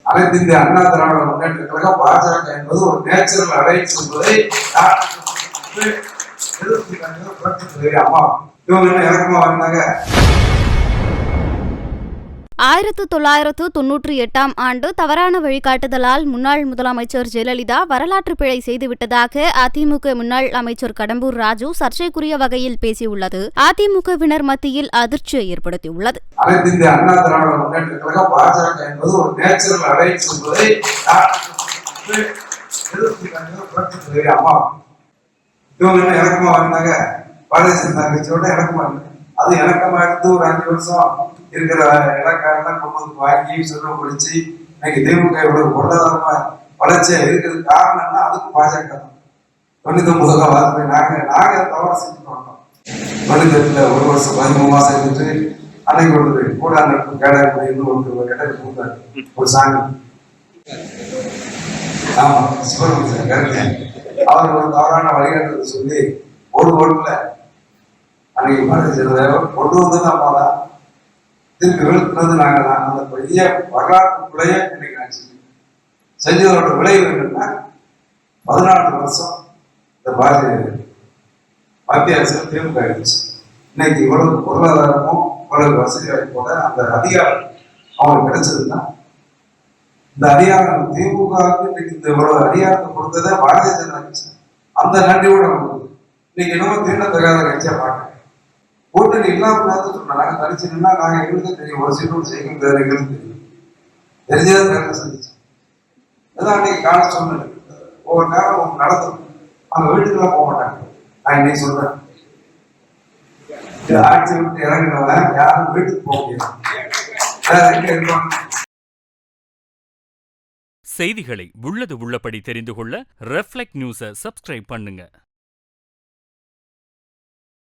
அனைத்து இந்திய அண்ணா திராவிட முன்னேற்ற கழக பாஜக என்பது ஒரு நேச்சுரல் அலைன்ஸ் என்பதை அம்மா இவங்க என்ன இறக்கமா வந்தாங்க. 1998ஆம் ஆண்டு தவறான வழிகாட்டுதலால் முன்னாள் முதலமைச்சர் ஜெயலலிதா வரலாற்று பிழை செய்துவிட்டதாக அதிமுக முன்னாள் அமைச்சர் கடம்பூர் ராஜு சர்ச்சைக்குரிய வகையில் பேசியுள்ளது அதிமுகவினர் மத்தியில் அதிர்ச்சியை ஏற்படுத்தியுள்ளது. அனைத்து இந்திய அண்ணா திராவிட முன்னேற்ற கழக பாஜக என்பது ஒரு நேச்சுரல் அலைன்ஸ் என்பதை அம்மா இவங்க என்ன இறக்கமா வந்தாங்க. பாரதிய ஜனதா கட்சியோட இறக்கமா அது இணக்கமா எடுத்து ஒரு 5 வருஷம் இருக்கிற இலக்காரெல்லாம் கொண்டு வந்து வாங்கி சொல்லிச்சு. இன்னைக்கு திமுக இவ்வளவு பொருளாதாரமா வளர்ச்சியா இருக்கிறது காரணம்னா அதுக்கு பாஜக தான். 99 வாரத்தில் நாங்க தவறு செஞ்சுட்டு வந்தோம். 98ல 1 வருஷம் 13 மாசம் இருந்துட்டு அன்னைக்கு ஒரு கூடா நட்பு கேடாயிருந்து ஒரு இடத்துல கொடுத்தாரு ஒரு சாமி. ஆமா சுப்பிரமணியன் கருத்து அவர் ஒரு தவறான வழிகாட்டுறதை சொல்லி ஒரு ஓட்டுல அன்னைக்கு பாரதிய ஜனதா கொண்டு வந்தது அம்மா தான். திருப்பி விழுத்துனது நாங்க தான். அந்த பெரிய வரலாற்று பிழைய இன்னைக்கு நான் செஞ்சதோட விளைவு என்னன்னா 14 வருஷம் இந்த மத்திய அரசு திமுக ஆயிடுச்சு. இன்னைக்கு இவ்வளவு பொருளாதாரமும் இவ்வளவு வசதியாக போல அந்த அதிகாரம் அவங்களுக்கு கிடைச்சதுன்னா இந்த அதிகாரம் திமுகவுக்கு இன்னைக்கு இந்த இவ்வளவு அதிகாரத்தை கொடுத்ததை பாரதிய ஜனதா கட்சி அந்த நன்றியோட இன்னைக்கு என்னமோ தீண்டத்தகாத கட்சியா பார்க்க கூட்டணி இல்லாம சொன்னா நாங்க தனிச்சுன்னா நாங்க எங்களுக்கு தெரியும் ஒரு சீட்டு செய்யும் எங்களுக்கு தெரியும் தெரிஞ்சதான் தேர்தல் சந்திச்சு அதான் அன்னைக்கு கால சொன்னது. ஒவ்வொரு நேரம் நடத்தும் அங்க வீட்டுக்கெல்லாம் போக மாட்டாங்க. நான் இன்னைக்கு சொல்றேன் ஆட்சி விட்டு இறங்கினவன் யாரும் வீட்டுக்கு போக முடியாது. செய்திகளை உள்ளது உள்ளபடி தெரிந்து கொள்ள ரெஃப்ளெக்ட் நியூஸை சப்ஸ்கிரைப் பண்ணுங்க.